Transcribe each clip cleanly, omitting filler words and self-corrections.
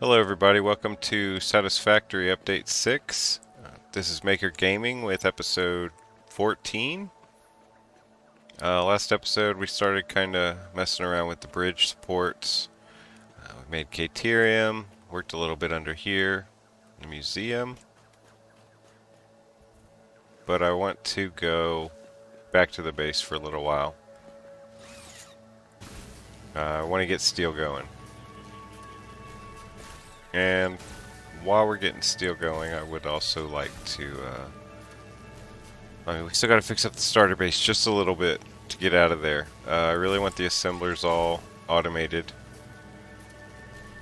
Hello everybody, welcome to Satisfactory Update 6. This is Maker Gaming with episode 14. Last episode we started kind of messing around with the bridge supports. We made Caterium, worked a little bit under here, the museum. But I want to go back to the base for a little while. I want to get steel going. And while we're getting steel going, I would also like to, we still got to fix up the starter base just a little bit to get out of there. I really want the assemblers all automated.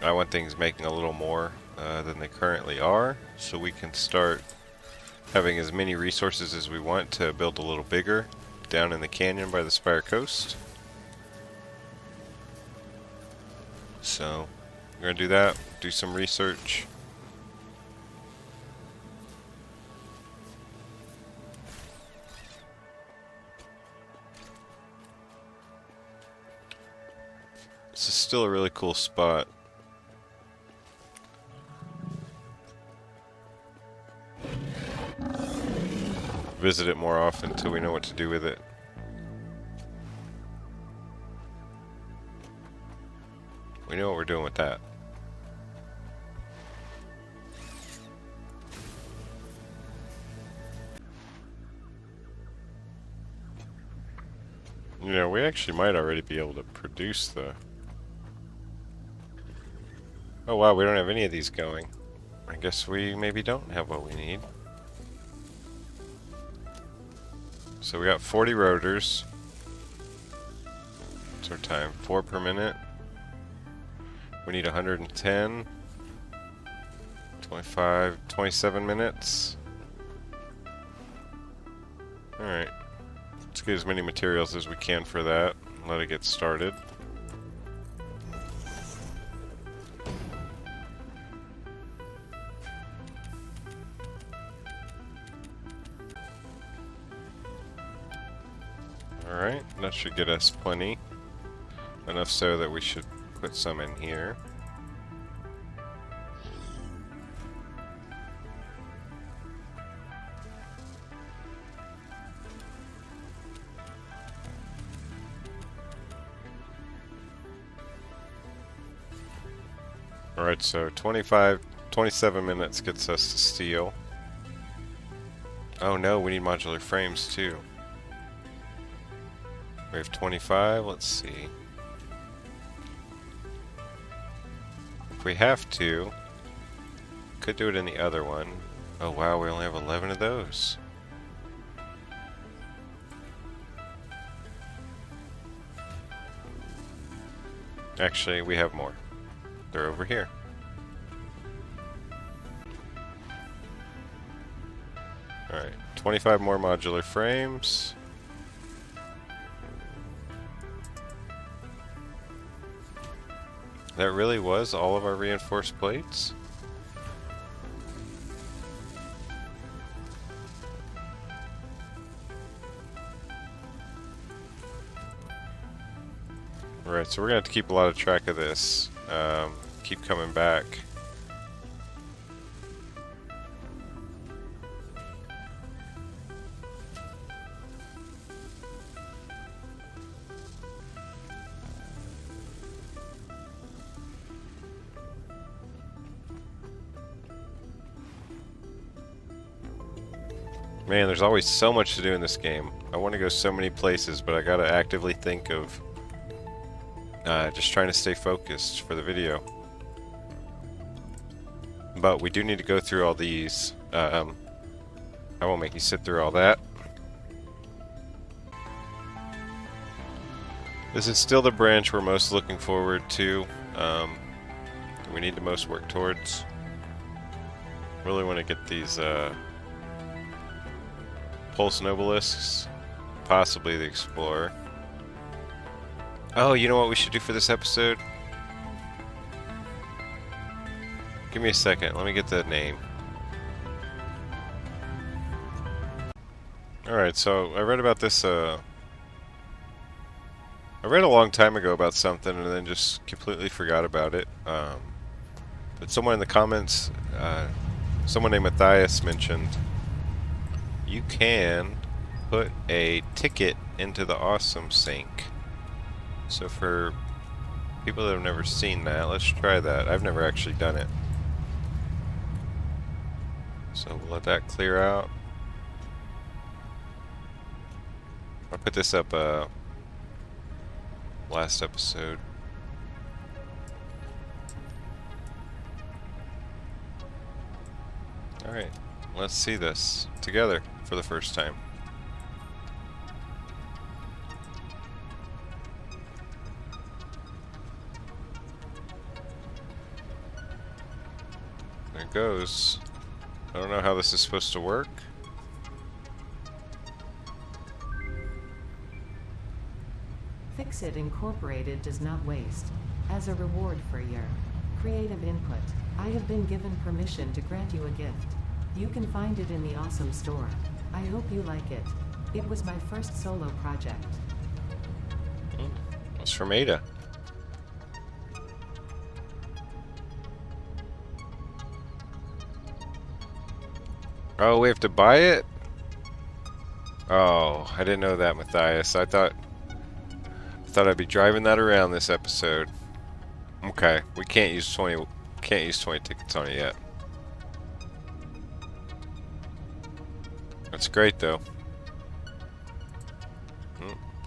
I want things making a little more than they currently are, so we can start having as many resources as we want to build a little bigger down in the canyon by the Spire Coast. So we're going to do that, do some research. This is still a really cool spot. Visit it more often until we know what to do with it. We know what we're doing with that. You know, we actually might already be able to produce the... Oh wow, we don't have any of these going. I guess we maybe don't have what we need. So we got 40 rotors. What's our time? 4 per minute. We need 110. 25, 27 minutes. Alright. Let's get as many materials as we can for that. Let it get started. Alright, that should get us plenty. Enough so that we should put some in here. Alright, so 27 minutes gets us to steel. Oh no, we need modular frames too. We have 25, let's see. If we have to, could do it in the other one. Oh wow, we only have 11 of those. Actually, we have more. They're over here. Alright, 25 more modular frames. That really was all of our reinforced plates? Alright, so we're gonna have to keep a lot of track of this. Keep coming back. Man, there's always so much to do in this game. I want to go so many places, but I gotta actively think of just trying to stay focused for the video. But we do need to go through all these. I won't make you sit through all that. This is still the branch we're most looking forward to. We need to most work towards. Really want to get these Pulse Nobelisks, possibly the Explorer. Oh, you know what we should do for this episode? Give me a second, let me get that name. Alright, so I read about this, I read a long time ago about something and then just completely forgot about it. But someone in the comments, someone named Matthias mentioned you can put a ticket into the awesome sink. So for people that have never seen that, let's try that. I've never actually done it. So we'll let that clear out. I put this up last episode. Alright, let's see this together for the first time. There it goes. I don't know how this is supposed to work. Fix-It Incorporated does not waste. As a reward for your creative input, I have been given permission to grant you a gift. You can find it in the Awesome Store. I hope you like it. It was my first solo project. It's from Ada. Oh, we have to buy it? Oh, I didn't know that, Matthias. I thought I'd be driving that around this episode. Okay, we can't use 20 tickets on it yet. That's great though.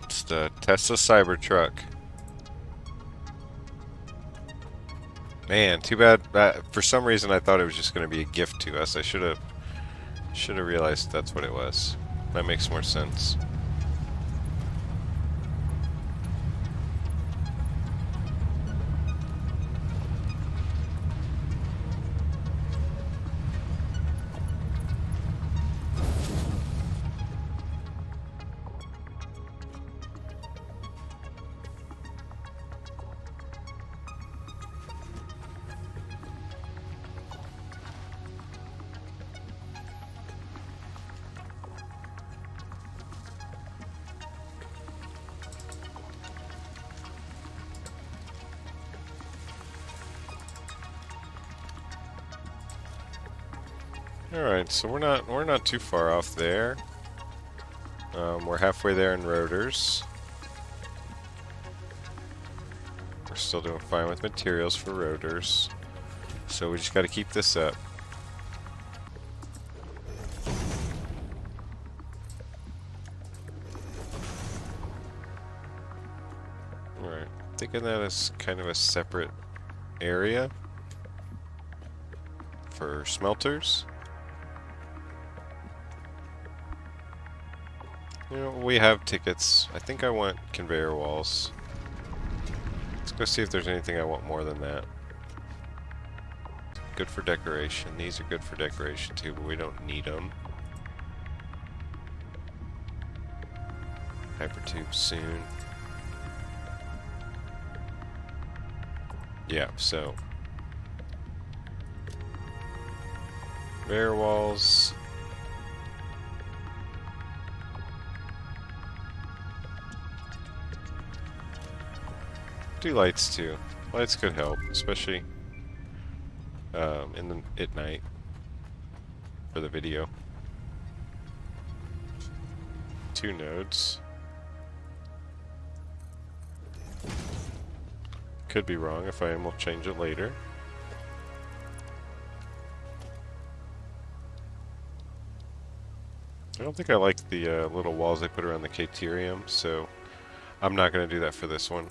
It's the Tesla Cybertruck. Man, too bad. For some reason, I thought it was just going to be a gift to us. I should have realized that's what it was. That makes more sense. Alright, so we're not too far off there. We're halfway there in rotors. We're still doing fine with materials for rotors. So we just got to keep this up. Alright, thinking that is kind of a separate area for smelters. You know, we have tickets. I think I want conveyor walls. Let's go see if there's anything I want more than that. Good for decoration. These are good for decoration too, but we don't need them. Hypertube soon. Yeah, so conveyor walls. Do lights too. Lights could help, especially at night for the video. 2 nodes. Could be wrong. If I am, we'll change it later. I don't think I like the little walls they put around the Caterium, so I'm not going to do that for this one.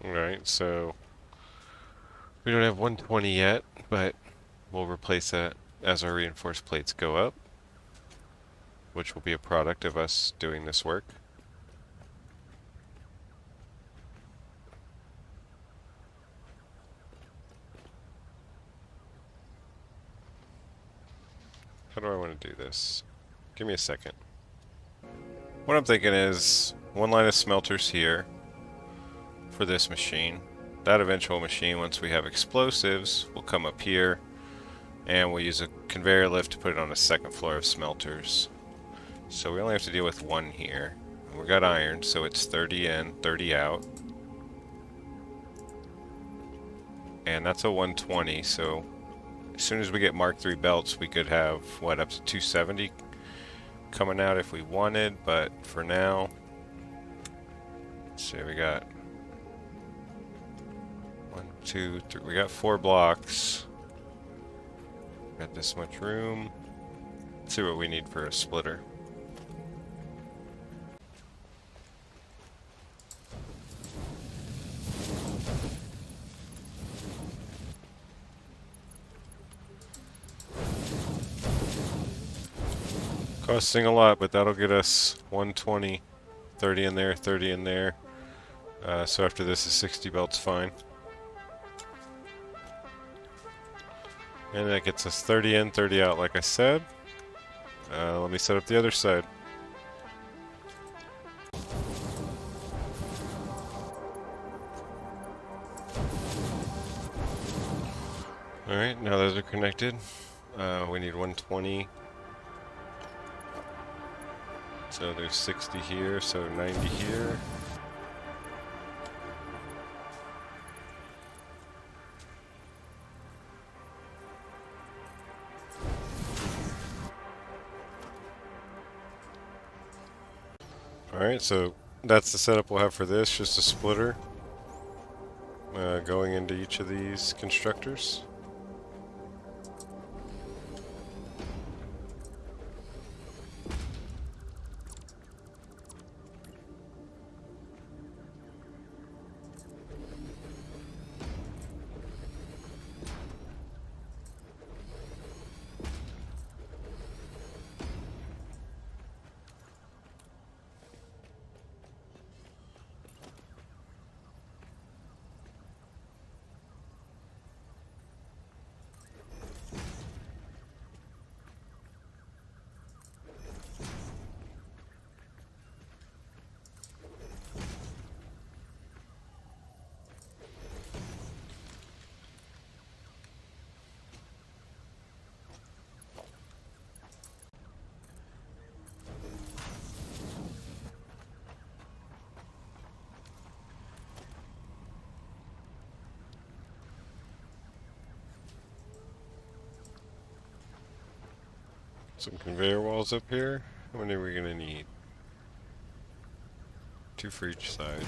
Alright, so we don't have 120 yet, but we'll replace that as our reinforced plates go up, which will be a product of us doing this work. How do I want to do this? Give me a second. What I'm thinking is one line of smelters here for this machine. That eventual machine, once we have explosives, will come up here, and we'll use a conveyor lift to put it on the second floor of smelters. So we only have to deal with one here. We got iron, so it's 30 in, 30 out. And that's a 120, so as soon as we get Mark III belts, we could have, what, up to 270 coming out if we wanted, but for now, let's see, we got 1, 2, 3, we got 4 blocks. Got this much room. Let's see what we need for a splitter. Costing a lot, but that'll get us 120, 30 in there, 30 in there. So after this is 60 belts fine. And that gets us 30 in, 30 out like I said. Let me set up the other side. Alright, now those are connected. We need 120. So there's 60 here, so 90 here. Alright, so that's the setup we'll have for this, just a splitter going into each of these constructors. Some conveyor walls up here. How many are we gonna need? 2 for each side.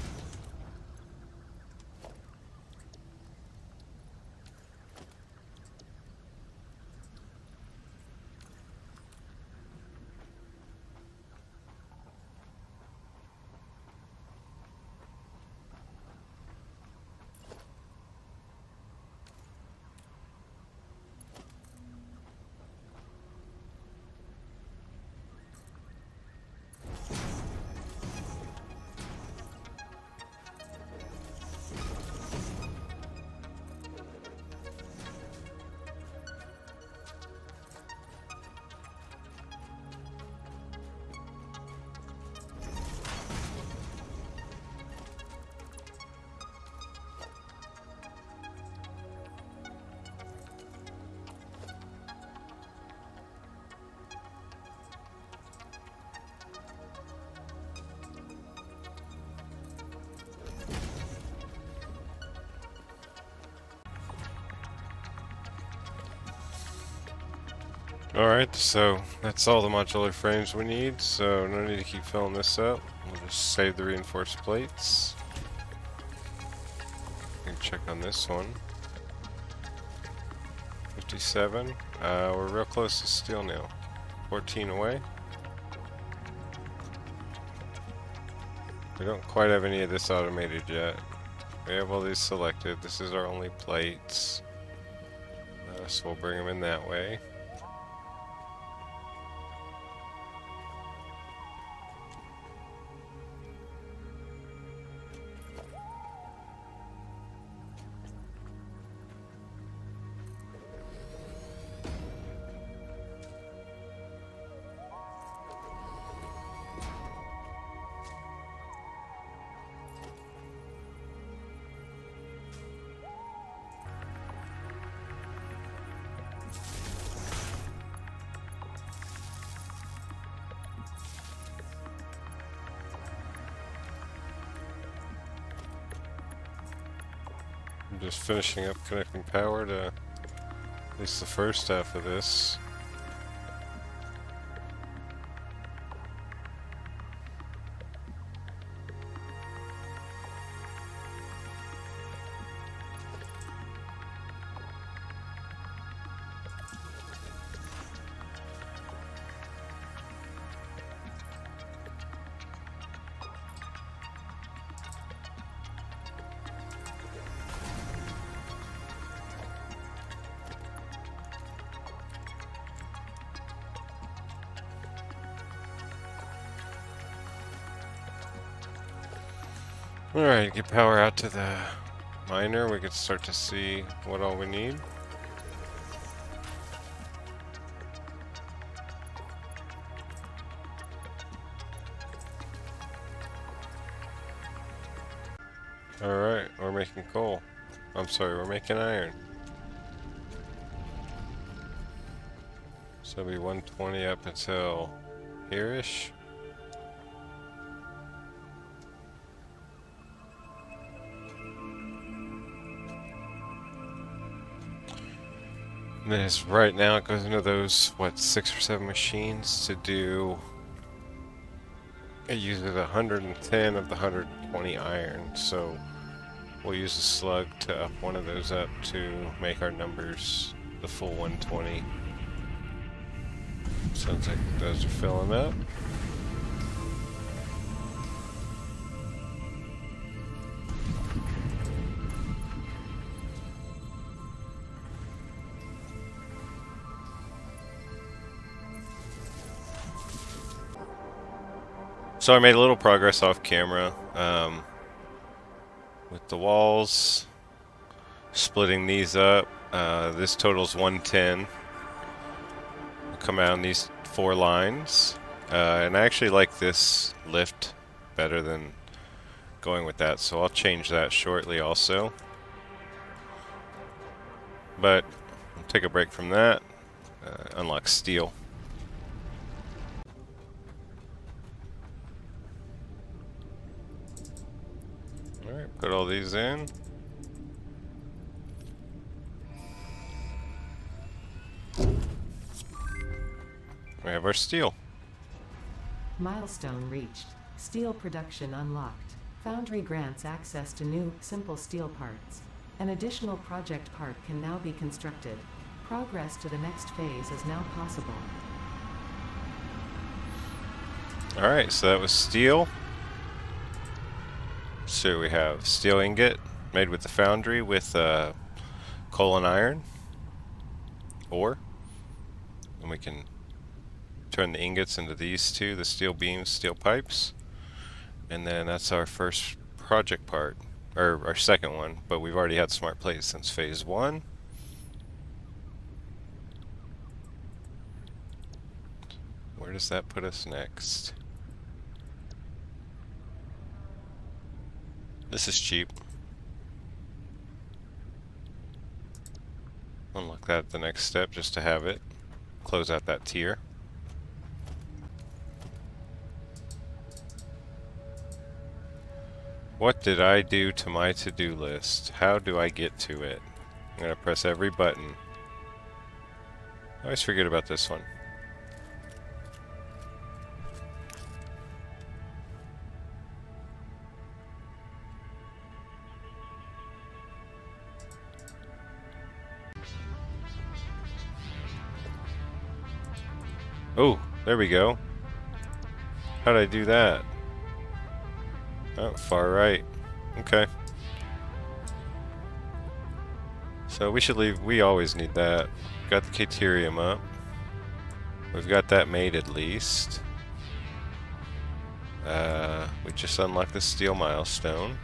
Alright, so that's all the modular frames we need, so no need to keep filling this up. We'll just save the reinforced plates. We can check on this one. 57. We're real close to steel now. 14 away. We don't quite have any of this automated yet. We have all these selected. This is our only plates. So we'll bring them in that way. just finishing up connecting power to at least the first half of this. Alright, get power out to the miner. We can start to see what all we need. Alright, we're making coal. I'm sorry, we're making iron. So it'll be 120 up until here-ish. And then right now it goes into those, what, 6 or 7 machines to do. It uses 110 of the 120 iron, so we'll use a slug to up one of those up to make our numbers the full 120. Sounds like those are filling up. So I made a little progress off camera with the walls, splitting these up. This totals 110. We'll come out in these 4 lines, and I actually like this lift better than going with that, so I'll change that shortly also. But we'll take a break from that, unlock steel. Alright, put all these in. We have our steel. Milestone reached. Steel production unlocked. Foundry grants access to new, simple steel parts. An additional project part can now be constructed. Progress to the next phase is now possible. Alright, so that was steel. So we have steel ingot made with the foundry with coal and iron ore. And we can turn the ingots into these two, the steel beams, steel pipes. And then that's our first project part, or our second one, but we've already had smart plates since phase 1. Where does that put us next? This is cheap. Unlock that at the next step just to have it. Close out that tier. What did I do to my to-do list? How do I get to it? I'm gonna press every button. I always forget about this one. Oh, there we go. How did I do that? Oh, far right. Okay. So we should leave. We always need that. Got the Caterium up. We've got that made at least. We just unlocked the steel milestone.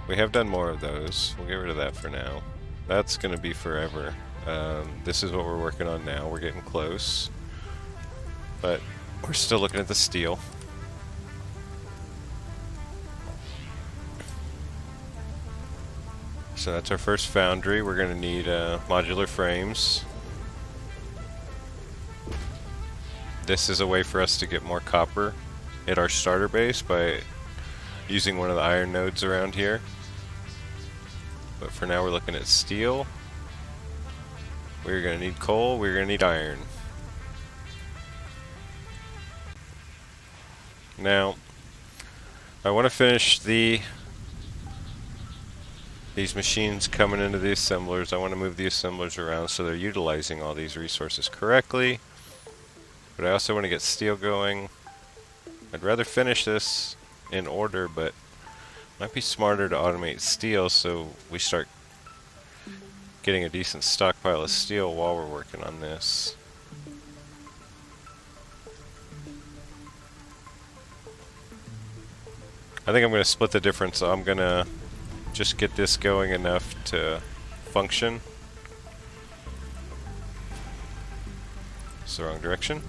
We have done more of those. We'll get rid of that for now. That's going to be forever. This is what we're working on now. We're getting close. But we're still looking at the steel. So that's our first foundry. We're going to need modular frames. This is a way for us to get more copper at our starter base by using one of the iron nodes around here. But for now we're looking at steel. We're going to need coal, we're going to need iron. Now, I want to finish these machines coming into the assemblers. I want to move the assemblers around so they're utilizing all these resources correctly. But I also want to get steel going. I'd rather finish this in order, but it might be smarter to automate steel so we start getting a decent stockpile of steel while we're working on this. I think I'm going to split the difference. I'm going to just get this going enough to function. It's the wrong direction.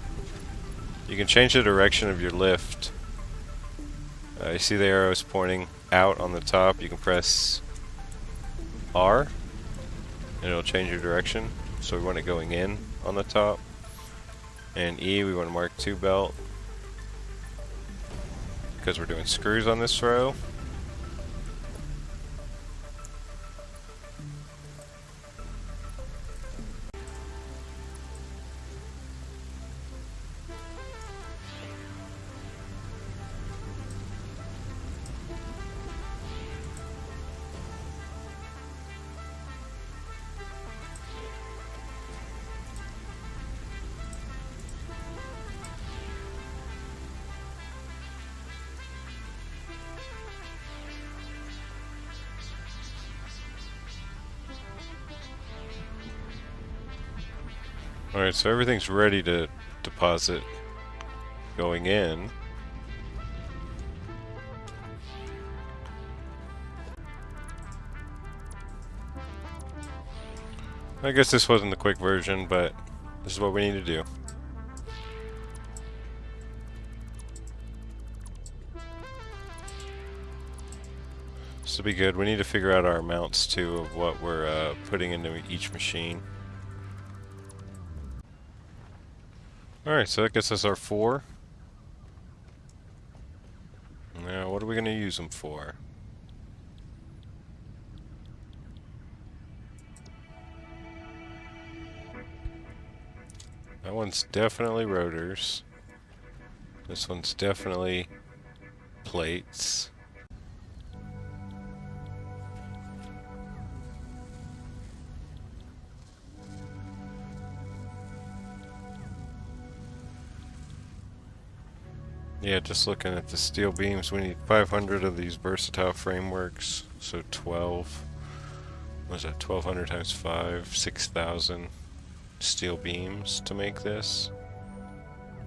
You can change the direction of your lift. You see the arrows pointing out on the top. You can press R and it'll change your direction. So we want it going in on the top. And E, we want to mark 2 belt, because we're doing screws on this row. Alright, so everything's ready to deposit going in. I guess this wasn't the quick version, but this is what we need to do. This will be good. We need to figure out our amounts too of what we're putting into each machine. Alright, so that gets us our 4. Now, what are we going to use them for? That one's definitely rotors. This one's definitely plates. Yeah, just looking at the steel beams, we need 500 of these versatile frameworks, so 12. What is that, 1200 times 5? 6,000 steel beams to make this,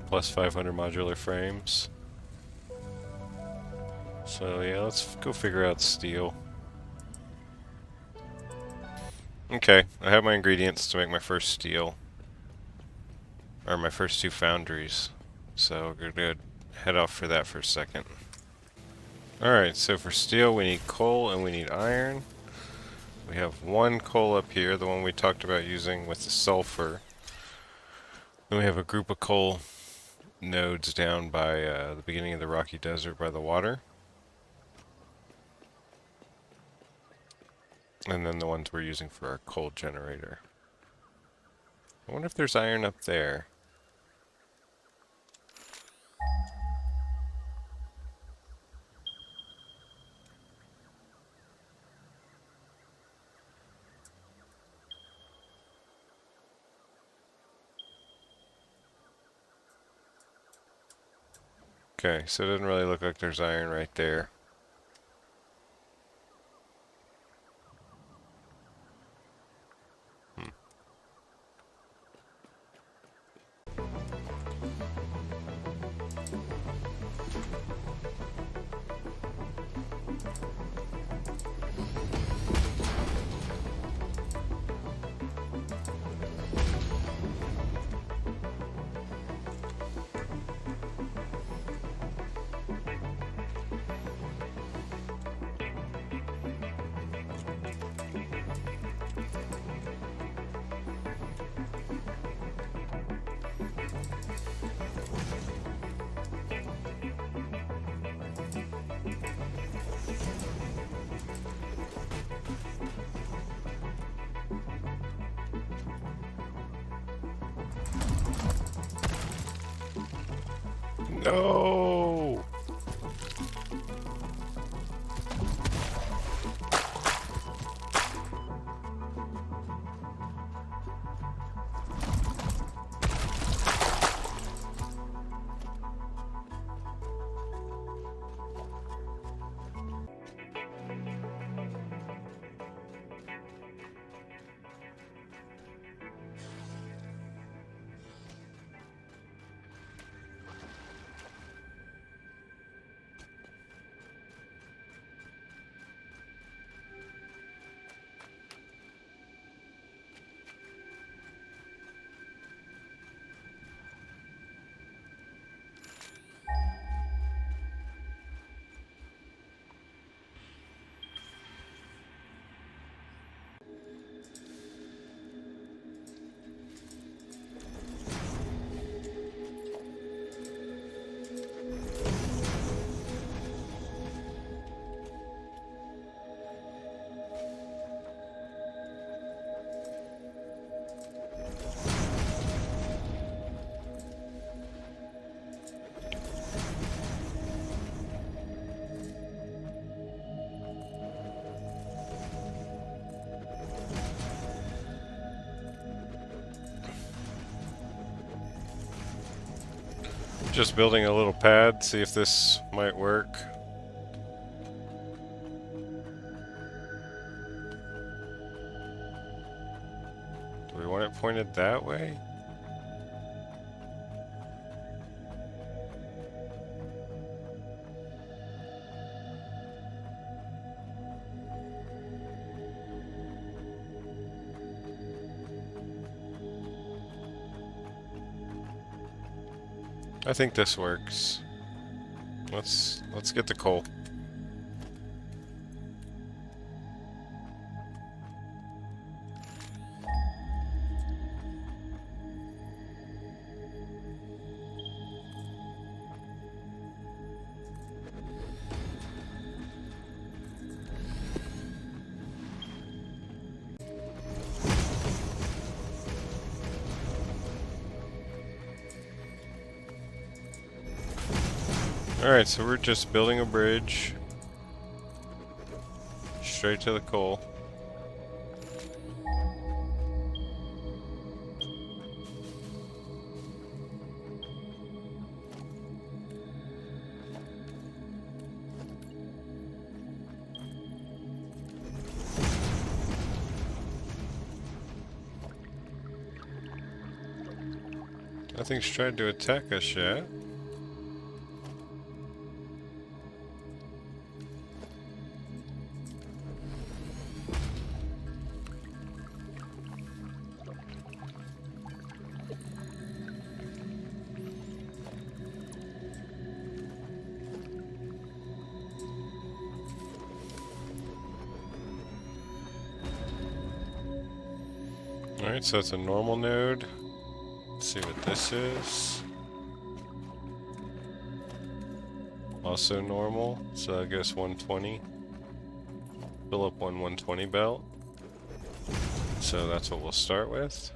plus 500 modular frames. So yeah, let's go figure out steel. Okay, I have my ingredients to make my first steel, or my first 2 foundries, so we're good. Head off for that for a second. Alright, so for steel we need coal and we need iron. We have 1 coal up here, the one we talked about using with the sulfur. Then we have a group of coal nodes down by the beginning of the rocky desert by the water. And then the ones we're using for our coal generator. I wonder if there's iron up there. Okay, so it doesn't really look like there's iron right there. No! Just building a little pad, see if this might work. Do we want it pointed that way? I think this works. Let's get the coal. Alright, so we're just building a bridge straight to the coal. Nothing's trying to attack us yet. Alright, so it's a normal node. Let's see what this is. Also normal, so I guess 120. Fill up one 120 belt. So that's what we'll start with.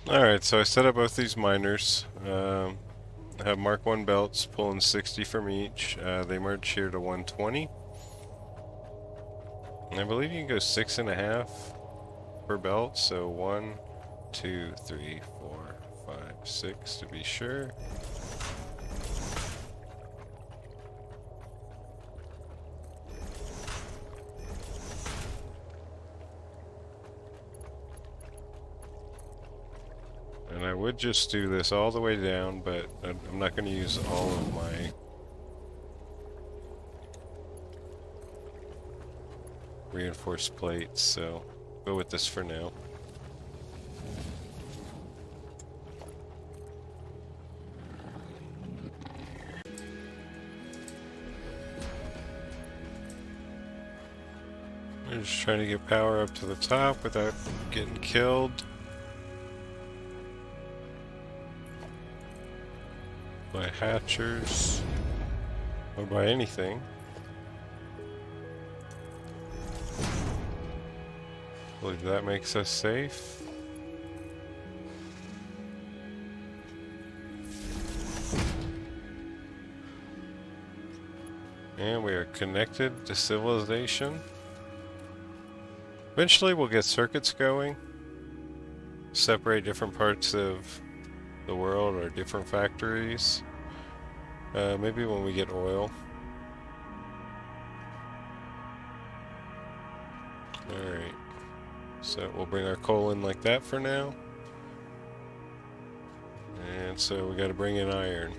Alright, so I set up both these miners. I have Mark 1 belts, pulling 60 from each. They merge here to 120. And I believe you can go 6.5 per belt, so 1, 2, 3, 4, 5, 6 to be sure. And I would just do this all the way down, but I'm not going to use all of my reinforced plates, so go with this for now. I'm just trying to get power up to the top without getting killed by hatchers or by anything. I believe that makes us safe. And we are connected to civilization. Eventually we'll get circuits going, separate different parts of the world or different factories. Maybe when we get oil. Alright, so we'll bring our coal in like that for now. And so we gotta bring in iron.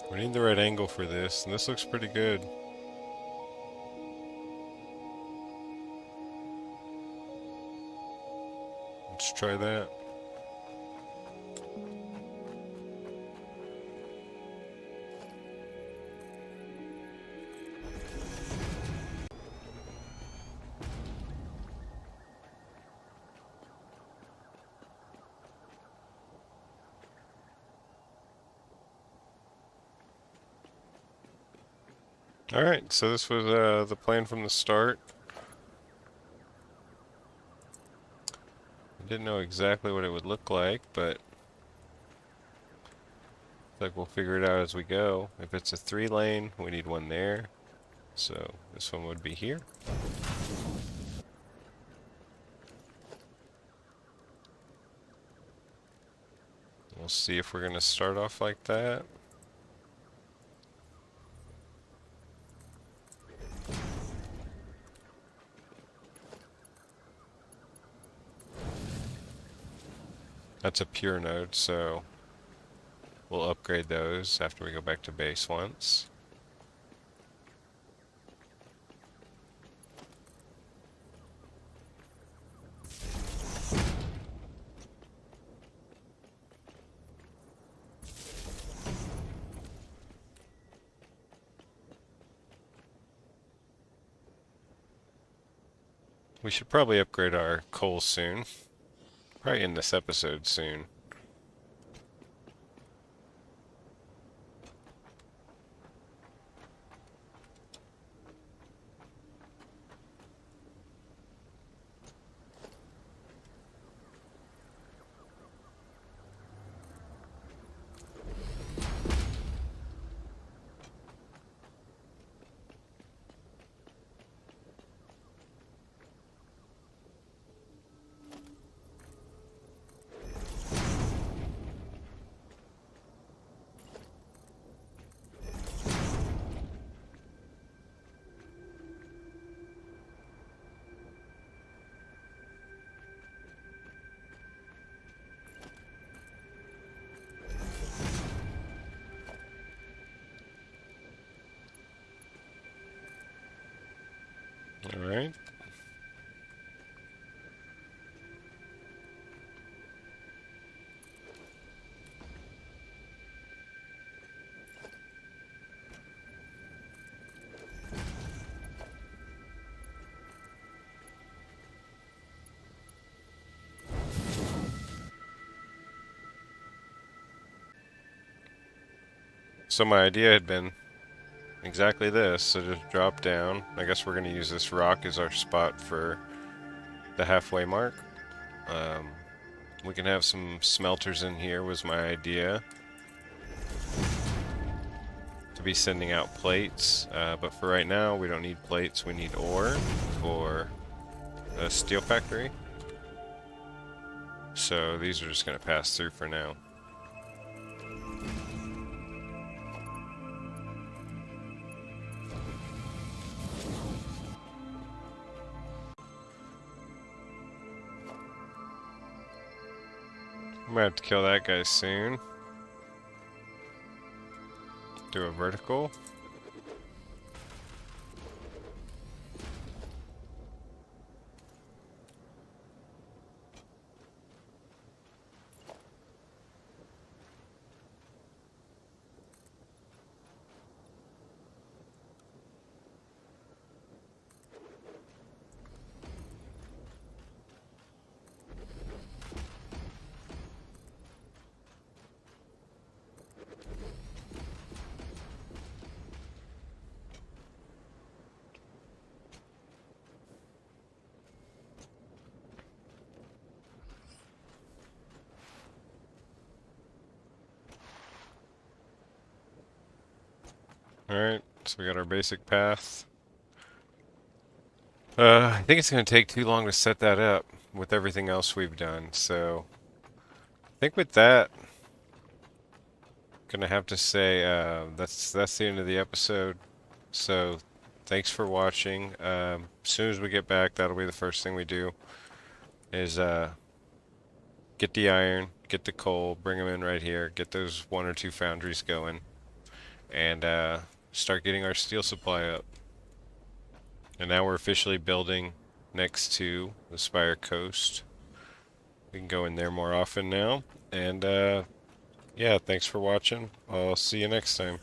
We need the right angle for this, and this looks pretty good. Let's try that. Alright, so this was the plan from the start. I didn't know exactly what it would look like, but I think we'll figure it out as we go. If it's a 3-lane, we need one there. So this one would be here. We'll see if we're going to start off like that. That's a pure node, so we'll upgrade those after we go back to base once. We should probably upgrade our coal soon. Probably in this episode soon. Alright. So my idea had been exactly this, so just drop down. I guess we're going to use this rock as our spot for the halfway mark. We can have some smelters in here was my idea. To be sending out plates, but for right now we don't need plates, we need ore for a steel factory. So these are just going to pass through for now. I'm gonna have to kill that guy soon. Do a vertical. Alright, so we got our basic path. I think it's going to take too long to set that up with everything else we've done, so I think with that, gonna have to say that's the end of the episode. So thanks for watching. As soon as we get back, that'll be the first thing we do is get the iron, get the coal, bring them in right here, get those 1 or 2 foundries going, and start getting our steel supply up. And now we're officially building next to the Spire Coast. We can go in there more often now. And yeah, thanks for watching. I'll see you next time.